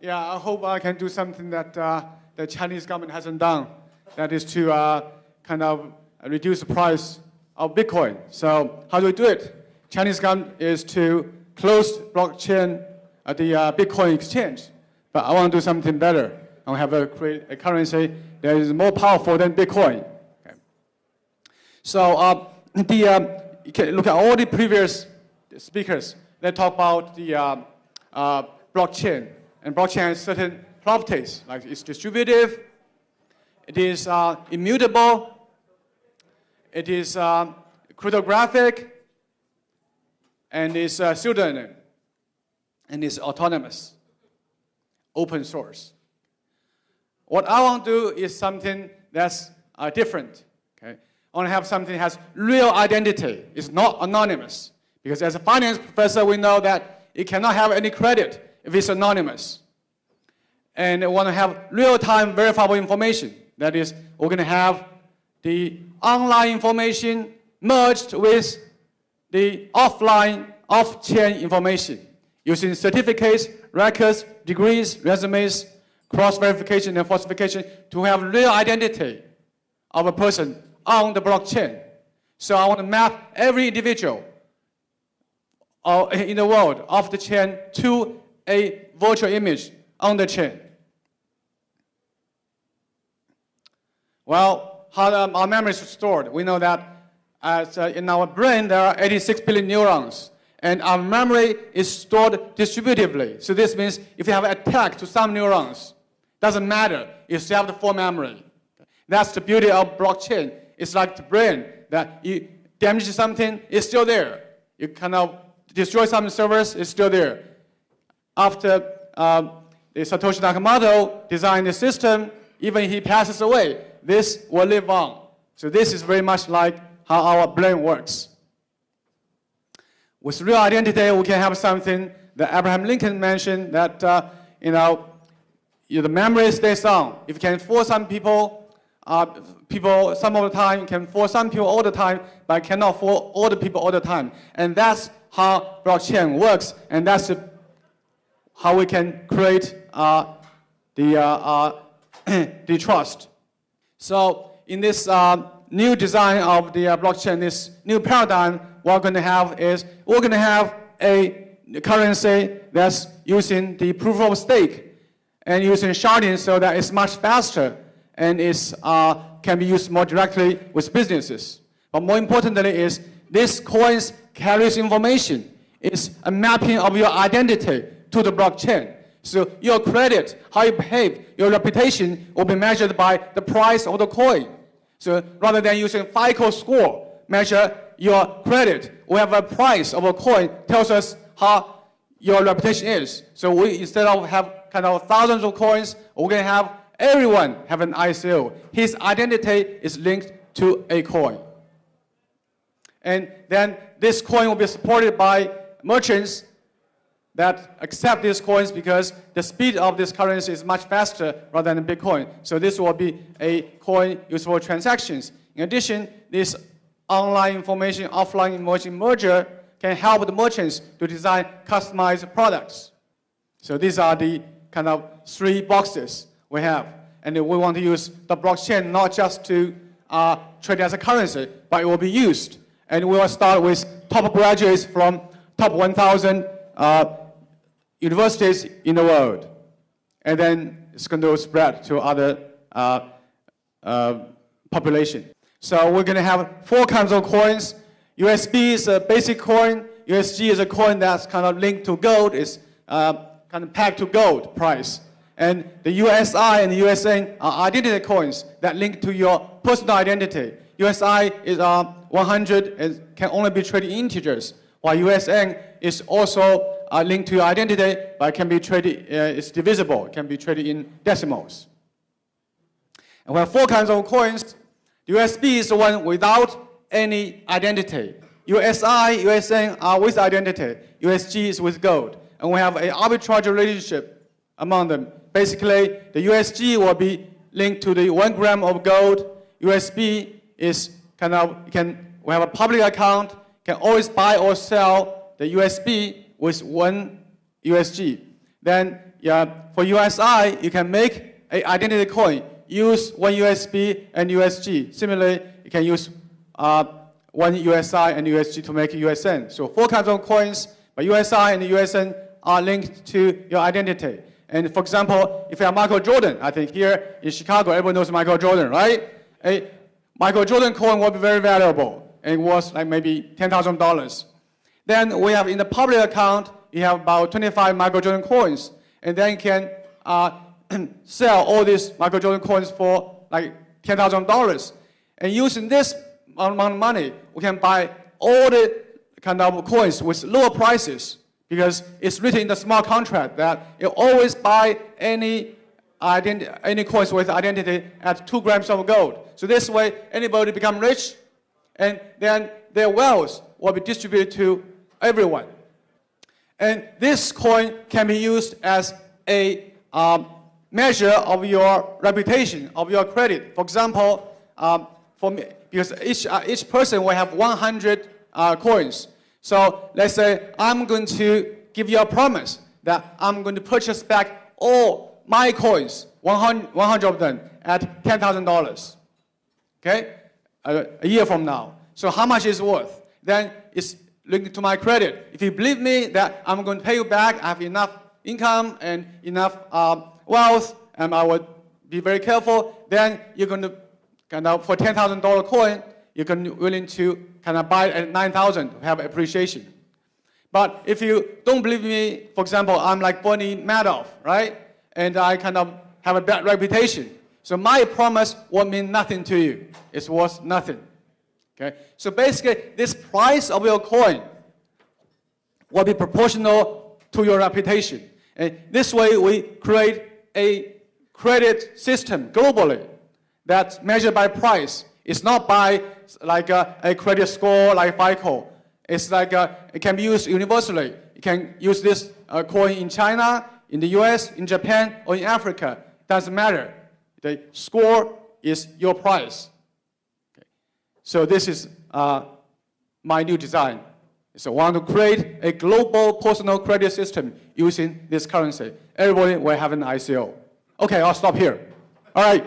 Yeah, I hope I can do something that the Chinese government hasn't done. That is to kind of reduce the price of Bitcoin. So how do we do it? Chinese government is to close blockchain at the Bitcoin exchange. But I want to do something better. I want to create a currency that is more powerful than Bitcoin. Okay. So you can look at all the previous speakers. They talk about the blockchain. And blockchain has certain properties, like it's distributive, it is immutable, it is cryptographic, and it's pseudonym, and it's autonomous, open source. What I want to do is something that's different. Okay? I want to have something that has real identity. It's not anonymous. Because as a finance professor, we know that it cannot have any credit if it's anonymous. And I want to have real-time verifiable information. That is, we're going to have the online information merged with the offline, off-chain information using certificates, records, degrees, resumes, cross-verification and falsification to have real identity of a person on the blockchain. So I want to map every individual in the world off the chain to a virtual image on the chain. Well, how our memory is stored. We know that in our brain there are 86 billion neurons, and our memory is stored distributively. So this means if you have an attack to some neurons, doesn't matter, you still have the full memory. That's the beauty of blockchain. It's like the brain, that you damage something, it's still there. You kind of destroy some servers, it's still there. After the Satoshi Nakamoto designed the system, even if he passes away, this will live on. So this is very much like how our brain works. With real identity, we can have something that Abraham Lincoln mentioned, that the memory stays on. If you can fool some people, some of the time, you can fool some people all the time, but cannot fool all the people all the time. And that's how blockchain works, and that's how we can create the trust. So in this new design of the blockchain, this new paradigm, what we're going to have is a currency that's using the proof of stake and using sharding so that it's much faster and can be used more directly with businesses. But more importantly is this coins carries information. It's a mapping of your identity to the blockchain. So your credit, how you behave, your reputation will be measured by the price of the coin. So rather than using FICO score, measure your credit, we have a price of a coin tells us how your reputation is. So we, instead of have kind of thousands of coins, we're going to have everyone have an ICO. His identity is linked to a coin. And then this coin will be supported by merchants that accept these coins because the speed of this currency is much faster rather than Bitcoin. So this will be a coin used for transactions. In addition, this online information, offline information merger can help the merchants to design customized products. So these are the kind of three boxes we have. And we want to use the blockchain not just to trade as a currency, but it will be used. And we will start with top graduates from top 1,000 universities in the world. And then it's going to spread to other population. So we're going to have 4 kinds of coins. USD is a basic coin. USG is a coin that's kind of linked to gold. It's kind of pegged to gold price. And the USI and the USN are identity coins that link to your personal identity. USI is 100 and can only be traded in integers, while USN is also linked to your identity, but it can be traded, it's divisible, it can be traded in decimals. And we have 4 kinds of coins. USB is the one without any identity. USI, USN are with identity. USG is with gold. And we have an arbitrage relationship among them. Basically, the USG will be linked to the 1 gram of gold. USB is we have a public account, can always buy or sell the USB with 1 USG. Then for USI, you can make an identity coin, use 1 USB and USG. Similarly, you can use 1 USI and USG to make USN. So 4 kinds of coins, but USI and USN are linked to your identity. And for example, if you have Michael Jordan, I think here in Chicago, everyone knows Michael Jordan, right? A Michael Jordan coin will be very valuable, and it was like maybe $10,000. Then we have in the public account, you have about 25 Michael Jordan coins, and then you can sell all these Michael Jordan coins for like $10,000. And using this amount of money, we can buy all the kind of coins with lower prices, because it's written in the smart contract that you always buy any coins with identity at 2 grams of gold. So this way, anybody become rich, and then their wealth will be distributed to everyone. And this coin can be used as a measure of your reputation, of your credit. For example, for me, because each person will have 100 coins. So let's say I'm going to give you a promise that I'm going to purchase back all my coins, 100 of them, at $10,000. Okay, a year from now. So how much is it worth? Then it's linked to my credit. If you believe me that I'm going to pay you back, I have enough income and enough wealth, and I would be very careful, then you're going to for $10,000 coin, you're willing to buy it at $9,000 to have appreciation. But if you don't believe me, for example, I'm like Bernie Madoff, right? And I have a bad reputation. So my promise will mean nothing to you. It's worth nothing. Okay? So basically, this price of your coin will be proportional to your reputation. And this way, we create a credit system globally that's measured by price. It's not by like a credit score like FICO. It's like it can be used universally. You can use this coin in China, in the US, in Japan, or in Africa. It doesn't matter. The score is your price. Okay. So this is my new design. So I want to create a global personal credit system using this currency. Everybody will have an ICO. Okay, I'll stop here. All right.